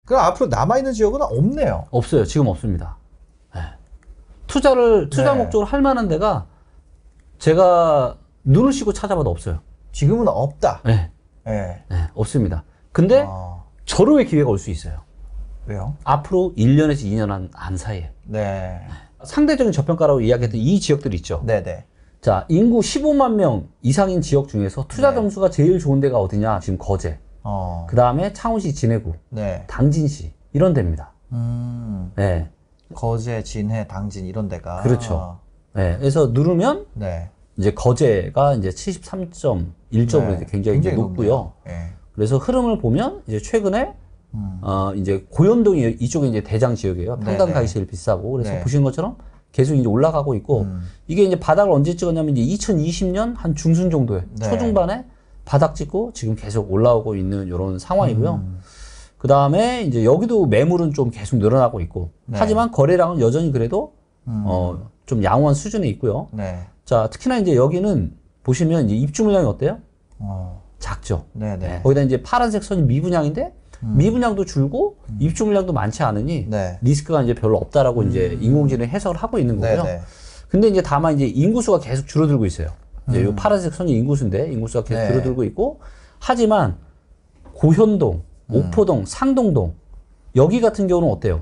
그럼 앞으로 남아있는 지역은 없네요. 없어요. 지금 없습니다. 네. 투자 네. 목적으로 할 만한 데가 제가 눈을 씻고 찾아봐도 없어요. 지금은 없다. 네. 네. 네, 없습니다. 근데 저렴의 기회가 올 수 있어요. 왜요? 앞으로 1년에서 2년 안 사이에. 네. 상대적인 저평가라고 이야기했던 이 지역들이 있죠. 네네. 자, 인구 15만 명 이상인 지역 중에서 투자 네. 점수가 제일 좋은 데가 어디냐? 지금 거제. 그 다음에 창원시 진해구, 네. 당진시 이런 데입니다. 네, 거제, 진해, 당진 이런 데가. 그렇죠. 네, 그래서 누르면 네. 이제 거제가 이제 73.1점으로 네. 굉장히 이제 높고요. 네. 그래서 흐름을 보면 이제 최근에 이제 고현동이 이쪽에 이제 대장 지역이에요. 평당 네네. 가격이 제일 비싸고 그래서 네. 보시는 것처럼 계속 이제 올라가고 있고 이게 이제 바닥을 언제 찍었냐면 이제 2020년 한 중순 정도에 네. 초중반에 바닥 찍고 지금 계속 올라오고 있는 이런 상황이고요. 그 다음에 이제 여기도 매물은 좀 계속 늘어나고 있고 네. 하지만 거래량은 여전히 그래도 좀 양호한 수준에 있고요. 네. 자, 특히나 이제 여기는 보시면 이제 입주 물량이 어때요? 작죠. 네네. 네. 거기다 이제 파란색 선이 미분양인데 미분양도 줄고 입주 물량도 많지 않으니 네. 리스크가 이제 별로 없다라고 이제 인공지능 해석을 하고 있는 거고요. 네네. 근데 이제 다만 이제 인구수가 계속 줄어들고 있어요. 이제 요 파란색 선이 인구수인데 인구수가 계속 네. 줄어들고 있고 하지만 고현동, 옥포동, 상동동 여기 같은 경우는 어때요?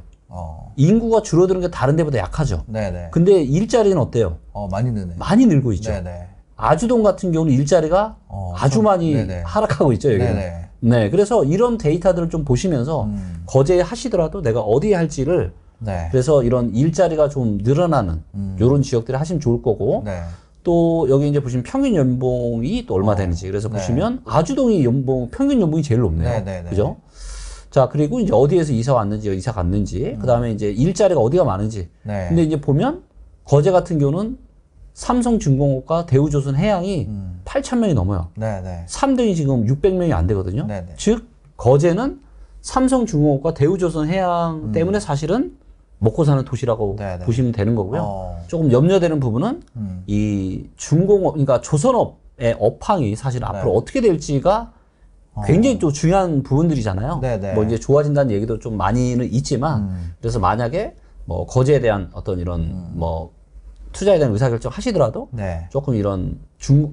인구가 줄어드는 게 다른 데보다 약하죠. 네네. 근데 일자리는 어때요? 많이 느네. 많이 늘고 있죠. 네네. 아주동 같은 경우는 일자리가 아주 많이 네네. 하락하고 있죠, 여기는. 네네. 네, 그래서 이런 데이터들을 좀 보시면서 거제에 하시더라도 내가 어디에 할지를 네. 그래서 이런 일자리가 좀 늘어나는 이런 지역들을 하시면 좋을 거고 네. 또 여기 이제 보시면 평균 연봉이 또 얼마 되는지 그래서 네. 보시면 아주동이 평균 연봉이 제일 높네요. 네네네. 그죠? 자, 그리고 이제 어디에서 이사 왔는지, 이사 갔는지, 그 다음에 이제 일자리가 어디가 많은지. 네. 근데 이제 보면 거제 같은 경우는 삼성중공업과 대우조선해양이 8,000명이 넘어요. 네네. 3등이 지금 600명이 안 되거든요. 네네. 즉, 거제는 삼성중공업과 대우조선해양 때문에 사실은 먹고 사는 도시라고 네네. 보시면 되는 거고요. 조금 염려되는 부분은 이 중공업, 그러니까 조선업의 업황이 사실 앞으로 어떻게 될지가 굉장히 또 중요한 부분들이잖아요. 네네. 뭐 이제 좋아진다는 얘기도 좀 많이는 있지만, 그래서 만약에 뭐 거제에 대한 어떤 이런 뭐 투자에 대한 의사결정 하시더라도 네. 조금 이런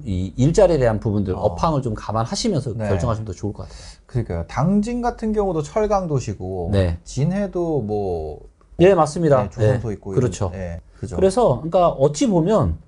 이 일자리에 대한 부분들, 업황을 좀 감안하시면서 네. 결정하시면 더 좋을 것 같아요. 그러니까요. 당진 같은 경우도 철강 도시고, 네. 진해도 뭐 예, 맞습니다. 네, 조선소 네, 있고 그렇죠. 네, 그죠. 그래서 그러니까 어찌 보면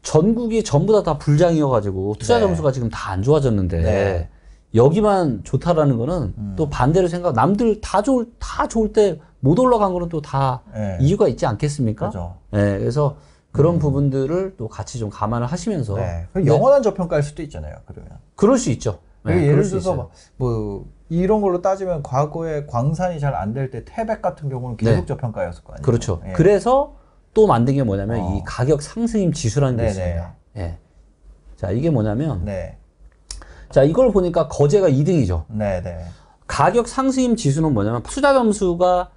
전국이 전부 다 불장이어가지고 투자 네. 점수가 지금 다 안 좋아졌는데 네. 여기만 좋다라는 거는 또 반대로 남들 다 좋을 때 못 올라간 거는 또 다 네. 이유가 있지 않겠습니까? 그죠. 네, 그래서 그런 부분들을 또 같이 좀 감안을 하시면서 네. 그럼 영원한 저평가일 수도 있잖아요. 그러면. 그럴 수 있죠. 네, 예를 그럴 수 들어서 있어요. 뭐 이런 걸로 따지면 과거에 광산이 잘 안 될 때 태백 같은 경우는 계속 네. 저평가였을 거 아니에요. 그렇죠. 예. 그래서 또 만든 게 뭐냐면 이 가격 상승임 지수라는 게 네네. 있습니다. 예. 자, 이게 뭐냐면 네. 자, 이걸 보니까 거제가 2등이죠. 네네. 가격 상승임 지수는 뭐냐면 투자 점수가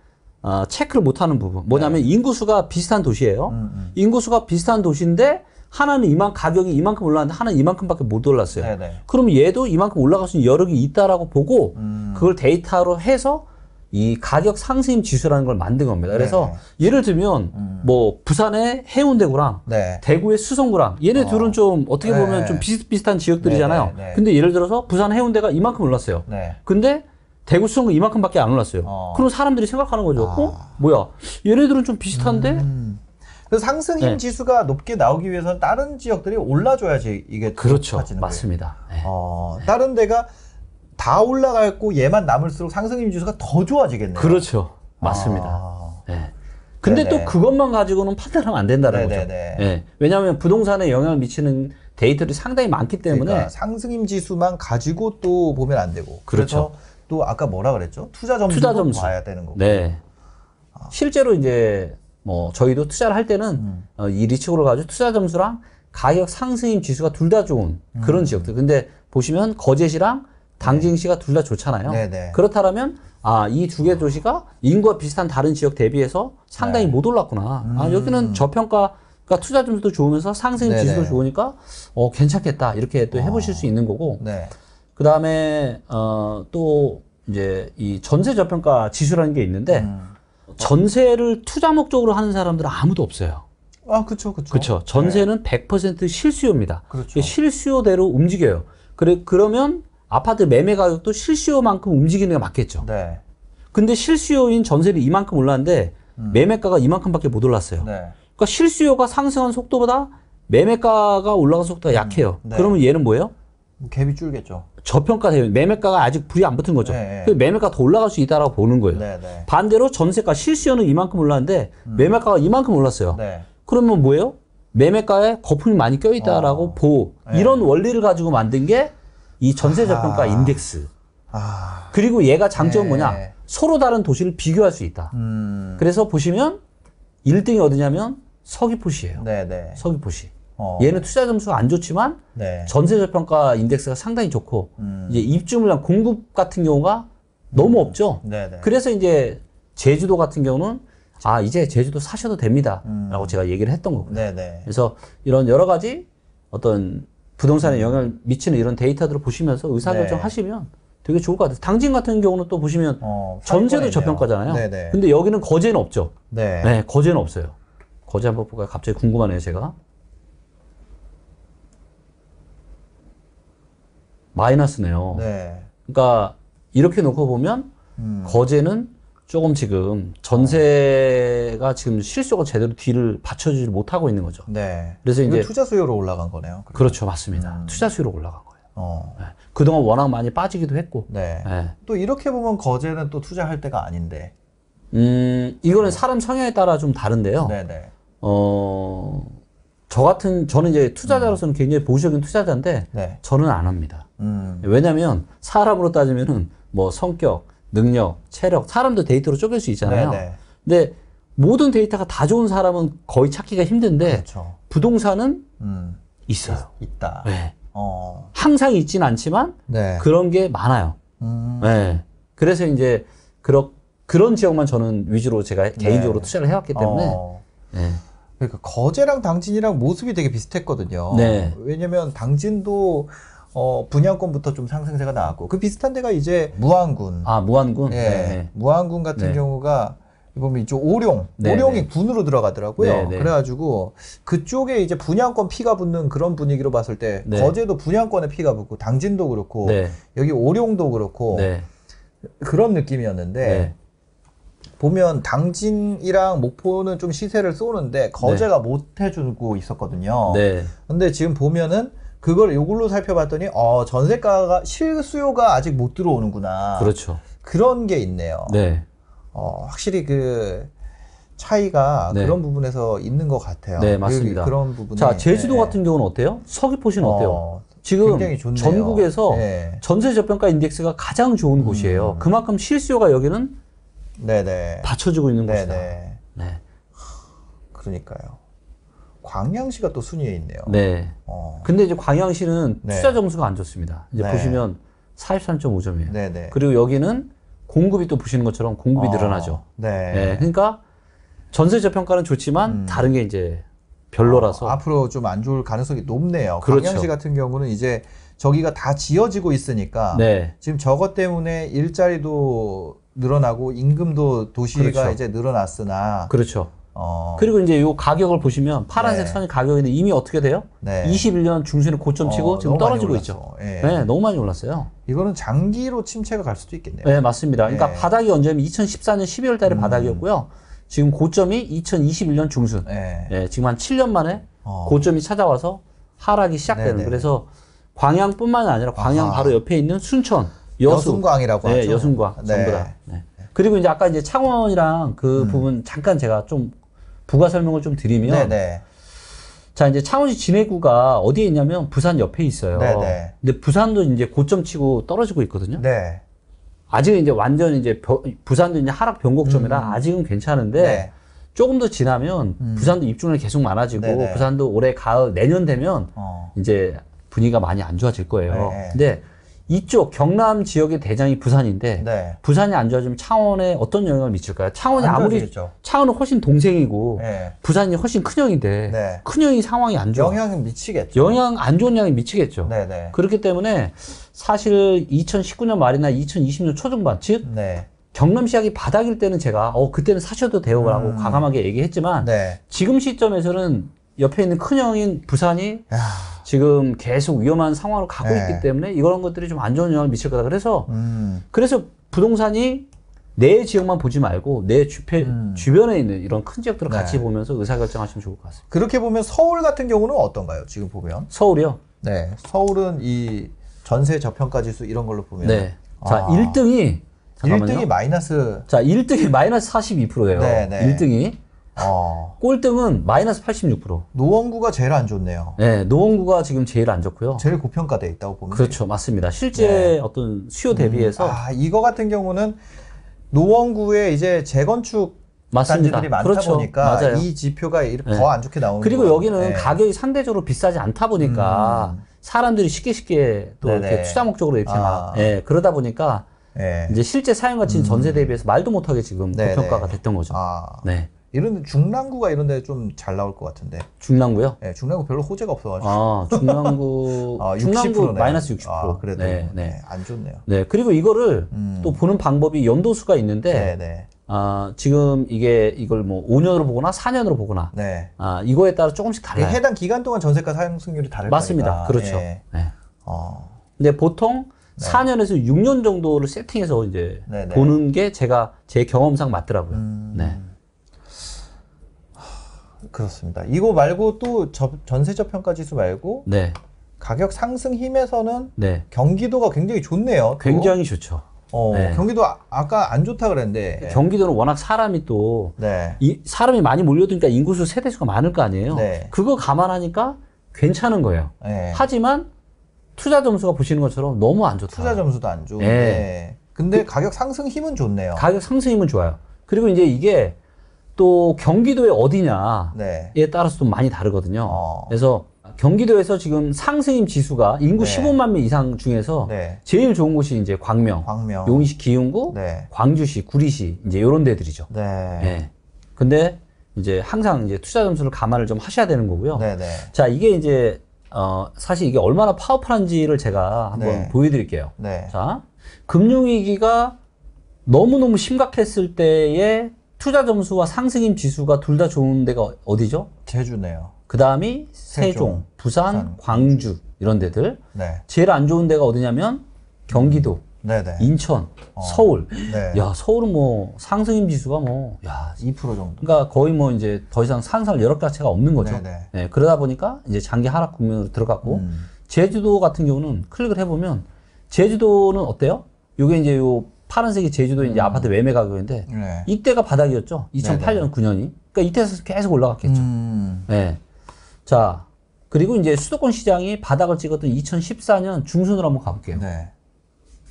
체크를 못하는 부분. 뭐냐면 인구수가 비슷한 도시예요. 인구수가 비슷한 도시인데 하나는 가격이 이만큼 올랐는데 하나는 이만큼밖에 못 올랐어요. 네네. 그럼 얘도 이만큼 올라갈 수 있는 여력이 있다라고 보고 그걸 데이터로 해서 이 가격 상승임 지수라는 걸 만든 겁니다. 그래서 예를 들면 뭐 부산의 해운대구랑 네. 대구의 수성구랑 얘네 둘은 좀 어떻게 보면 네. 좀 비슷비슷한 지역들이잖아요. 네. 근데 예를 들어서 부산 해운대가 이만큼 올랐어요. 네. 근데 대구 수성구 이만큼밖에 안 올랐어요. 그럼 사람들이 생각하는 거죠. 뭐야? 얘네들은 좀 비슷한데? 그래서 상승임 네. 지수가 높게 나오기 위해서는 다른 지역들이 올라줘야지 이게 그렇죠. 높아지는 맞습니다. 네. 거예요. 다른 데가 다 올라가고 얘만 남을수록 상승임 지수가 더 좋아지겠네요. 그렇죠. 맞습니다. 네. 근데 네네. 또 그것만 가지고는 판단하면 안 된다는 거죠. 네네네. 네. 왜냐하면 부동산에 영향을 미치는 데이터들이 상당히 많기 때문에 그러니까 상승임 지수만 가지고 또 보면 안 되고. 그렇죠. 그래서 또 아까 뭐라 그랬죠? 투자 점수도 봐야 되는 거고. 네. 실제로 이제 뭐 저희도 투자를 할 때는 이 리츠고를 가지고 투자 점수랑 가격 상승임 지수가 둘 다 좋은 그런 지역들. 근데 보시면 거제시랑 당진시가 둘 다 좋잖아요. 네네. 그렇다면 이 두 개 도시가 인구가 비슷한 다른 지역 대비해서 상당히 못 올랐구나. 여기는 저평가 그러니까 투자 점수도 좋으면서 상승임 네네. 지수도 좋으니까 괜찮겠다 이렇게 또 해보실 수 있는 거고. 네. 그 다음에 또 이제 이 전세 저평가 지수라는 게 있는데 전세를 투자 목적으로 하는 사람들은 아무도 없어요. 아, 그쵸, 그쵸. 그렇죠. 전세는 100% 실수요입니다. 그렇죠. 실수요대로 움직여요. 그러면 아파트 매매 가격도 실수요만큼 움직이는 게 맞겠죠. 네. 근데 실수요인 전세를 이만큼 올랐는데 매매가가 이만큼밖에 못 올랐어요. 네. 그러니까 실수요가 상승한 속도보다 매매가가 올라간 속도가 약해요. 네. 그러면 얘는 뭐예요? 갭이 줄겠죠. 저평가돼요. 매매가가 아직 불이 안 붙은 거죠. 네. 그 매매가 더 올라갈 수 있다라고 보는 거예요. 네, 네. 반대로 전세가 실수요는 이만큼 올랐는데 매매가가 이만큼 올랐어요. 네. 그러면 뭐예요? 매매가에 거품이 많이 껴있다라고 네. 이런 원리를 가지고 만든 게 이 전세 저평가 인덱스. 아. 그리고 얘가 장점은 네. 뭐냐? 서로 다른 도시를 비교할 수 있다. 그래서 보시면 1등이 어디냐면 서귀포시예요. 네, 네. 서귀포시. 어. 얘는 투자 점수가 안 좋지만 네. 전세 저평가 인덱스가 상당히 좋고 이제 입주 물량 공급 같은 경우가 너무 없죠. 네, 네. 그래서 이제 제주도 같은 경우는 아 이제 제주도 사셔도 됩니다라고 제가 얘기를 했던 거고요. 네, 네. 그래서 이런 여러 가지 어떤 부동산에 영향을 미치는 이런 데이터들을 보시면서 의사결정 네. 하시면 되게 좋을 것 같아요. 당진 같은 경우는 또 보시면 전세도 상위권이네요. 저평가잖아요. 네, 네. 근데 여기는 거제는 없죠. 네. 네, 거제는 없어요. 거제 한번 볼까요? 갑자기 궁금하네요, 제가. 마이너스네요. 네. 그러니까 이렇게 놓고 보면 거제는 조금 지금 전세가 지금 실수가 제대로 뒤를 받쳐주지 못하고 있는 거죠. 네. 그래서 이거 이제 투자 수요로 올라간 거네요. 그렇죠, 맞습니다. 투자 수요로 올라간 거예요. 어. 네. 그동안 워낙 많이 빠지기도 했고. 네. 네. 또 이렇게 보면 거제는 또 투자할 때가 아닌데. 이거는 사람 성향에 따라 좀 다른데요. 네, 네. 저는 이제 투자자로서는 굉장히 보수적인 투자자인데, 네. 저는 안 합니다. 왜냐면, 사람으로 따지면은, 뭐, 성격, 능력, 체력, 사람도 데이터로 쪼갤 수 있잖아요. 네, 네. 근데, 모든 데이터가 다 좋은 saram은 거의 찾기가 힘든데, 그렇죠. 부동산은 있어요. 있다. 네. 어. 항상 있진 않지만, 네. 그런 게 많아요. 네. 그래서 이제, 그런 지역만 저는 위주로 제가 개인적으로 투자를 해왔기 때문에, 네. 그러니까 거제랑 당진이랑 모습이 되게 비슷했거든요. 네. 왜냐면 당진도 분양권부터 좀 상승세가 나왔고 그 비슷한 데가 이제 무안군. 아, 무안군? 예. 네. 무안군 같은 네. 경우가 보면 이쪽 오룡이 네. 군으로 들어가더라고요. 네, 네. 그래가지고 그쪽에 이제 분양권 피가 붙는 그런 분위기로 봤을 때 네. 거제도 분양권에 피가 붙고 당진도 그렇고 네. 여기 오룡도 그렇고 네. 그런 느낌이었는데 네. 보면 당진이랑 목포는 좀 시세를 쏘는데 거제가 못 해주고 있었거든요. 네. 근데 지금 보면은 그걸 요걸로 살펴봤더니 전세가가 실수요가 아직 못 들어오는구나. 그렇죠. 그런 게 있네요. 네. 확실히 그 차이가 네. 그런 부분에서 있는 것 같아요. 네, 맞습니다. 그런 부분이. 자, 제주도 네. 같은 경우는 어때요? 서귀포시는 어때요? 지금 굉장히 좋네요. 전국에서 네. 전세 저평가 인덱스가 가장 좋은 곳이에요. 그만큼 실수요가 여기는 네네. 받쳐주고 있는 곳이다. 네네. 네. 그러니까요. 광양시가 또 순위에 있네요. 네. 근데 이제 광양시는 네. 투자 점수가 안 좋습니다. 이제 네. 보시면 43.5점이에요. 네네. 그리고 여기는 공급이 또 보시는 것처럼 공급이 늘어나죠. 네. 네. 그러니까 전세 저평가는 좋지만 다른 게 이제 별로라서. 앞으로 좀 안 좋을 가능성이 높네요. 그렇죠. 광양시 같은 경우는 이제 저기가 다 지어지고 있으니까 네. 지금 저것 때문에 일자리도 늘어나고 임금도 도시가 그렇죠. 이제 늘어났으나 그렇죠. 어, 그리고 이제 요 가격을 보시면 파란색 네. 선이 가격인데 이미 어떻게 돼요? 네. 21년 중순에 고점 치고 지금 너무 많이 떨어지고 올랐어. 있죠. 예. 네, 너무 많이 올랐어요. 이거는 장기로 침체가 갈 수도 있겠네요. 네, 맞습니다. 그러니까 네. 바닥이 언제면 2014년 12월 달에 바닥이었고요. 지금 고점이 2021년 중순. 네. 네, 지금 한 7년 만에 고점이 찾아와서 하락이 시작되는. 네네. 그래서 광양뿐만 아니라 광양 아하. 바로 옆에 있는 순천, 여순광이라고 네, 하죠. 여순광 네. 전부 다. 네. 그리고 이제 아까 이제 창원이랑 그 부분 잠깐 제가 좀 부가 설명을 좀 드리면, 네네. 자 이제 창원시 진해구가 어디에 있냐면 부산 옆에 있어요. 네네. 근데 부산도 이제 고점 치고 떨어지고 있거든요. 네. 아직은 이제 완전 이제 부산도 이제 하락 변곡점이라 아직은 괜찮은데 네. 조금 더 지나면 부산도 입주량이 계속 많아지고 네네. 부산도 올해 가을 내년 되면 어. 이제 분위기가 많이 안 좋아질 거예요. 네. 근데 이쪽 경남 지역의 대장이 부산인데 네. 부산이 안 좋아지면 창원에 어떤 영향을 미칠까요? 창원이 안 아무리 좋아지겠죠. 창원은 훨씬 동생이고 네. 부산이 훨씬 큰 형인데 네. 큰 형이 상황이 안 좋아. 영향은 미치겠죠. 영향 안 좋은 영향이 미치겠죠. 네네. 그렇기 때문에 사실 2019년 말이나 2020년 초중반 즉 네. 경남 시장이 바닥일 때는 제가 그때는 사셔도 돼요라고 과감하게 얘기했지만 네. 지금 시점에서는 옆에 있는 큰 형인 부산이 야. 지금 계속 위험한 상황으로 가고 네. 있기 때문에 이런 것들이 좀 안 좋은 영향을 미칠 거다. 그래서 그래서 부동산이 내 지역만 보지 말고 내 주변에 있는 이런 큰 지역들을 네. 같이 보면서 의사결정하시면 좋을 것 같습니다. 그렇게 보면 서울 같은 경우는 어떤가요? 지금 보면. 서울이요? 네. 서울은 이 전세 저평가 지수 이런 걸로 보면. 네. 자, 아. 1등이 잠깐만요. 1등이 마이너스. 자, 1등이 마이너스 42%예요. 네, 네. 1등이. 꼴등은 마이너스 86%. 노원구가 제일 안 좋네요. 네, 노원구가 지금 제일 안 좋고요. 제일 고평가돼 있다고 보면. 그렇죠. 맞습니다. 실제 네. 어떤 수요 대비해서. 이거 같은 경우는 노원구에 이제 재건축 맞습니다. 단지들이 많다 그렇죠. 보니까 맞아요. 이 지표가 이렇게 네. 더 안 좋게 나오는 그리고 거예요. 여기는 네. 가격이 상대적으로 비싸지 않다 보니까 사람들이 쉽게 또 네네. 이렇게 투자 목적으로 이렇게 막, 예. 그러다 보니까 네. 이제 실제 사용 가치는 전세 대비해서 말도 못하게 지금 네네. 고평가가 됐던 거죠. 네. 이런 중랑구가 이런 데 좀 잘 나올 것 같은데. 중랑구요? 네, 중랑구 별로 호재가 없어가지고. 중랑구, 60%네요. 마이너스 60%. 그래도 네. 안 좋네요. 네. 그리고 이거를 또 보는 방법이 연도수가 있는데, 네네. 지금 이걸 뭐 5년으로 보거나 4년으로 보거나, 네. 이거에 따라 조금씩 달라요. 해당 기간 동안 전세가 상승률이 다를 맞습니다. 거니까. 그렇죠. 예. 네. 근데 보통 4년에서 6년 정도를 세팅해서 이제 네네. 보는 게 제 경험상 맞더라고요. 네. 그렇습니다. 이거 말고 또 전세 저평가 지수 말고 네. 가격 상승 힘에서는 네. 경기도가 굉장히 좋네요. 또. 굉장히 좋죠. 네. 경기도 아까 안 좋다 그랬는데. 경기도는 워낙 사람이 또, 네. 사람이 많이 몰려드니까 인구수 세대수가 많을 거 아니에요. 네. 그거 감안하니까 괜찮은 거예요. 네. 하지만 투자 점수가 보시는 것처럼 너무 안 좋다. 투자 점수도 안 좋은데. 네. 근데 가격 상승 힘은 좋네요. 가격 상승이면 좋아요. 그리고 이제 이게 또 경기도에 어디냐에 네. 따라서 좀 많이 다르거든요. 그래서 경기도에서 지금 상승임 지수가 인구 네. 15만 명 이상 중에서 네. 제일 좋은 곳이 이제 광명, 용인시 기흥구, 네. 광주시, 구리시 이제 이런 데들이죠. 네. 네. 근데 이제 항상 이제 투자 점수를 감안을 좀 하셔야 되는 거고요. 네. 네. 자, 이게 이제 사실 이게 얼마나 파워풀한지를 제가 한번 네. 보여드릴게요. 네. 자, 금융위기가 너무너무 심각했을 때에 투자 점수와 상승임 지수가 둘 다 좋은 데가 어디죠? 제주네요. 그 다음이 세종, 부산, 광주 이런 데들. 네. 제일 안 좋은 데가 어디냐면 경기도, 네네. 인천, 서울. 네. 야, 서울은 뭐 상승임 지수가 야, 2% 정도. 그러니까 거의 뭐 이제 더 이상 상승할 여력 자체가 없는 거죠. 네네. 네, 그러다 보니까 이제 장기 하락 국면으로 들어갔고 제주도 같은 경우는 클릭을 해보면 제주도는 어때요? 요게 이제 요 파란색이 제주도 이제 아파트 매매 가격인데 네. 이때가 바닥이었죠. 2008년, 9년이. 그러니까 이때에서 계속 올라갔겠죠. 네. 자, 그리고 이제 수도권 시장이 바닥을 찍었던 2014년 중순으로 한번 가볼게요. 네.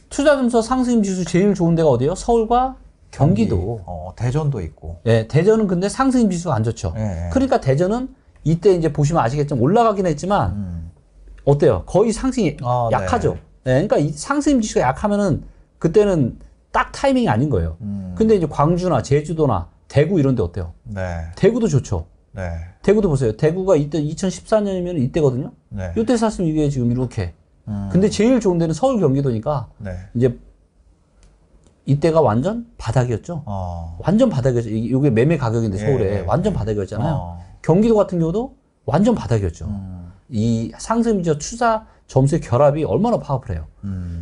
투자 점수 상승 지수 제일 좋은 데가 어디예요? 서울과 경기도. 대전도 있고. 네, 대전은 근데 상승 지수가 안 좋죠. 네. 그러니까 대전은 이때 이제 보시면 아시겠지만 올라가긴 했지만 어때요? 거의 상승이 약하죠. 네. 그러니까 이 상승 지수가 약하면은 그때는 딱 타이밍이 아닌 거예요. 근데 이제 광주나 제주도나 대구 이런 데 어때요? 네. 대구도 좋죠. 네. 대구도 보세요. 대구가 이때 2014년이면 이때거든요. 네. 이때 샀으면 이게 지금 이렇게. 근데 제일 좋은 데는 서울 경기도니까 네. 이제 이때가 완전 바닥이었죠. 완전 바닥이었죠. 이게 매매 가격인데 서울에 완전 바닥이었잖아요. 경기도 같은 경우도 완전 바닥이었죠. 이 상승이죠. 투자 점수의 결합이 얼마나 파워풀해요.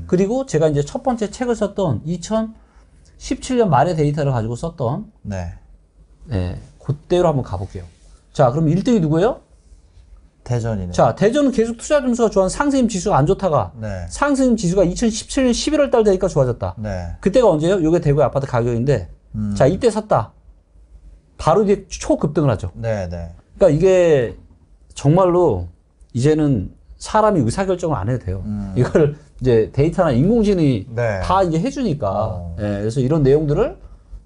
그리고 제가 이제 첫 번째 책을 썼던 2017년 말의 데이터를 가지고 썼던 네. 네, 그때로 한번 가볼게요. 자, 그럼 1등이 누구예요? 대전이네. 자, 대전은 계속 투자 점수가 좋아하는 상승 지수가 안 좋다가 네. 상승 지수가 2017년 11월 달 되니까 좋아졌다. 네. 그때가 언제예요? 요게 대구의 아파트 가격인데 자, 이때 샀다. 바로 뒤에 초급등을 하죠. 네, 네. 그러니까 이게 정말로 이제는 사람이 의사결정을 안 해도 돼요. 이걸 이제 데이터나 인공지능이 네. 다 이제 해주니까. 예, 그래서 이런 내용들을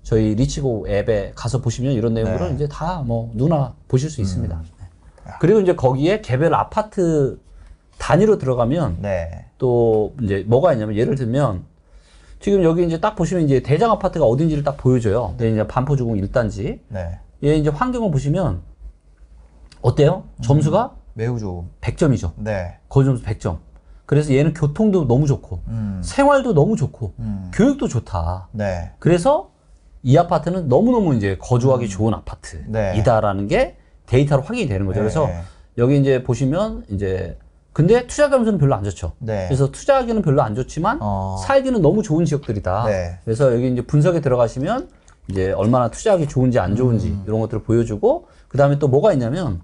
저희 리치고 앱에 가서 보시면 이런 내용들을 네. 이제 다 뭐 누나 보실 수 있습니다. 그리고 이제 거기에 개별 아파트 단위로 들어가면 네. 또 이제 뭐가 있냐면 예를 들면 지금 여기 이제 딱 보시면 이제 대장 아파트가 어딘지를 딱 보여줘요. 네, 이제 반포주공 1단지. 네. 얘 이제 환경을 보시면 어때요? 점수가 매우 좋은. 100점이죠. 네. 거의 점수 100점. 그래서 얘는 교통도 너무 좋고 생활도 너무 좋고 교육도 좋다. 네. 그래서 이 아파트는 너무너무 이제 거주하기 좋은 아파트이다라는 게 데이터로 확인이 되는 거죠. 네. 그래서 여기 이제 보시면 이제 근데 투자 점수는 별로 안 좋죠. 네. 그래서 투자하기는 별로 안 좋지만 살기는 너무 좋은 지역들이다. 네. 그래서 여기 이제 분석에 들어가시면 이제 얼마나 투자하기 좋은지 안 좋은지 이런 것들을 보여주고 그 다음에 또 뭐가 있냐면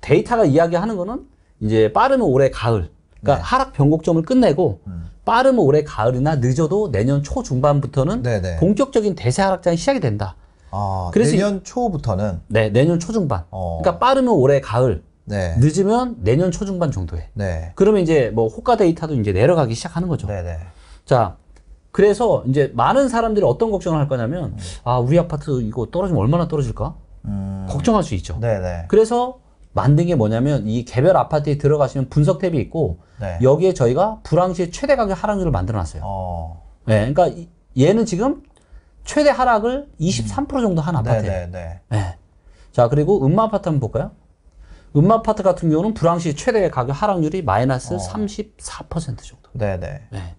데이터가 이야기하는 거는 이제 빠르면 올해 가을 그러니까 하락 변곡점을 끝내고 빠르면 올해 가을이나 늦어도 내년 초 중반부터는 네네. 본격적인 대세 하락장이 시작이 된다. 그래서 내년 초부터는. 네, 내년 초 중반. 그러니까 빠르면 올해 가을, 네. 늦으면 내년 초 중반 정도에. 네. 그러면 이제 뭐 호가 데이터도 이제 내려가기 시작하는 거죠. 네네. 자, 그래서 이제 많은 사람들이 어떤 걱정을 할 거냐면 아, 우리 아파트 이거 떨어지면 얼마나 떨어질까? 걱정할 수 있죠. 네네. 그래서 만든 게 뭐냐면 이 개별 아파트에 들어가시면 분석 탭이 있고 네. 여기에 저희가 불황시의 최대 가격 하락률을 만들어 놨어요. 네, 그러니까 얘는 지금 최대 하락을 23% 정도 한 아파트예요. 네네네. 네. 자, 그리고 음마 아파트 한번 볼까요? 음마 아파트 같은 경우는 불황시 최대 가격 하락률이 마이너스 34% 정도. 네네. 네.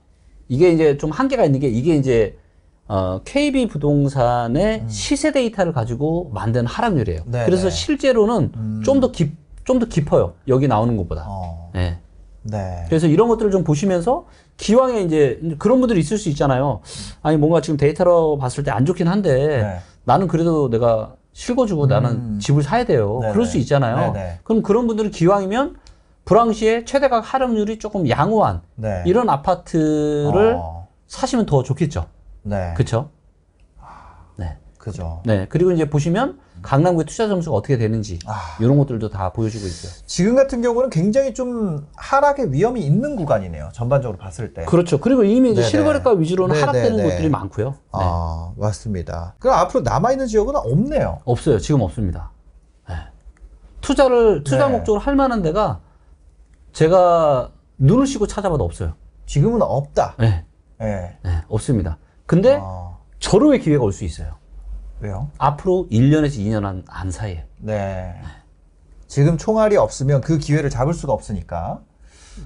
이게 이제 좀 한계가 있는 게 이게 이제 KB 부동산의 시세 데이터를 가지고 만든 하락률이에요. 네네. 그래서 실제로는 좀 더 깊어요. 여기 나오는 것보다. 네. 네. 그래서 이런 것들을 좀 보시면서 기왕에 이제 그런 분들이 있을 수 있잖아요. 아니 뭔가 지금 데이터로 봤을 때 안 좋긴 한데 네. 나는 그래도 내가 실거주고 나는 집을 사야 돼요. 네네. 그럴 수 있잖아요. 네네. 그럼 그런 분들은 기왕이면 불황시에 최대가 하락률이 조금 양호한 네. 이런 아파트를 사시면 더 좋겠죠. 네. 그렇죠? 네. 그죠. 네. 그리고 이제 보시면 강남구의 투자 점수가 어떻게 되는지 이런 것들도 다 보여주고 있어요. 지금 같은 경우는 굉장히 좀 하락의 위험이 있는 구간이네요. 전반적으로 봤을 때. 그렇죠. 그리고 이미 이제 네네. 실거래가 위주로는 네네네. 하락되는 곳들이 많고요. 네. 맞습니다. 그럼 앞으로 남아있는 지역은 없네요. 없어요. 지금 없습니다. 네. 투자 네. 목적으로 할 만한 데가 제가 눈을 씻고 찾아봐도 없어요. 지금은 없다. 네. 네. 네. 없습니다. 근데 절호의 기회가 올 수 있어요. 왜요? 앞으로 1년에서 2년 안 사이에. 네. 지금 총알이 없으면 그 기회를 잡을 수가 없으니까.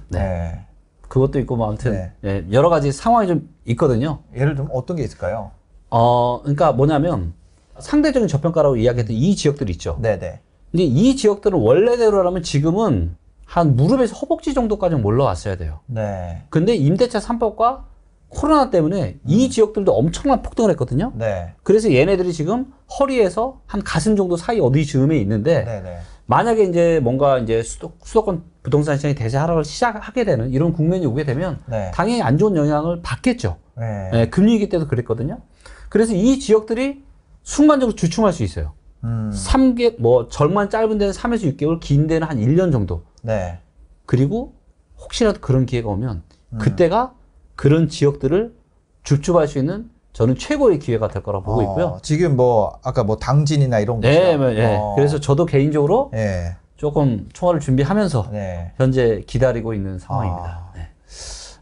네. 네. 그것도 있고 뭐 아무튼 네. 예, 여러 가지 상황이 좀 있거든요. 예를 들면 어떤 게 있을까요? 그러니까 뭐냐면 상대적인 저평가라고 이야기했던 이 지역들이 있죠. 네네. 근데 이 지역들은 원래대로라면 지금은 한 무릎에서 허벅지 정도까지 올라왔어야 돼요. 네. 근데 임대차 3법과 코로나 때문에 이 지역들도 엄청난 폭등을 했거든요. 네. 그래서 얘네들이 지금 허리에서 한 가슴 정도 사이 어디 즈음에 있는데 네네. 만약에 이제 뭔가 이제 수도권 부동산 시장이 대세 하락을 시작하게 되는 이런 국면이 오게 되면 네. 당연히 안 좋은 영향을 받겠죠. 네. 예, 금리위기 때도 그랬거든요. 그래서 이 지역들이 순간적으로 주춤할 수 있어요. 3개, 뭐, 절만 짧은 데는 3에서 6개월, 긴 데는 한 1년 정도. 네. 그리고 혹시라도 그런 기회가 오면 그때가 그런 지역들을 줍줍할 수 있는 저는 최고의 기회가 될 거라고 보고 있고요. 지금 뭐 아까 뭐 당진이나 이런 거. 네, 네. 그래서 저도 개인적으로 네. 조금 총알을 준비하면서 네. 현재 기다리고 있는 상황입니다. 네.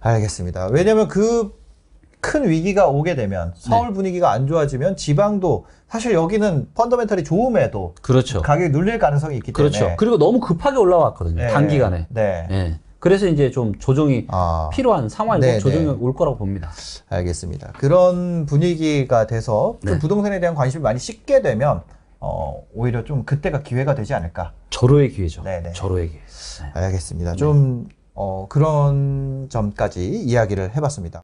알겠습니다. 왜냐면 그 큰 위기가 오게 되면 서울 분위기가 안 좋아지면 지방도 사실 여기는 펀더멘털이 좋음에도 그렇죠. 가격이 눌릴 가능성이 있기 때문에. 그렇죠. 그리고 너무 급하게 올라왔거든요. 네. 단기간에. 네. 네. 그래서 이제 좀 조정이 필요한 상황이고 네, 조정이 네. 올 거라고 봅니다. 알겠습니다. 그런 분위기가 돼서 좀 네. 부동산에 대한 관심이 많이 식게 되면 오히려 좀 그때가 기회가 되지 않을까. 절호의 기회죠. 네네. 절호의 기회. 네. 알겠습니다. 좀 그런 점까지 이야기를 해봤습니다.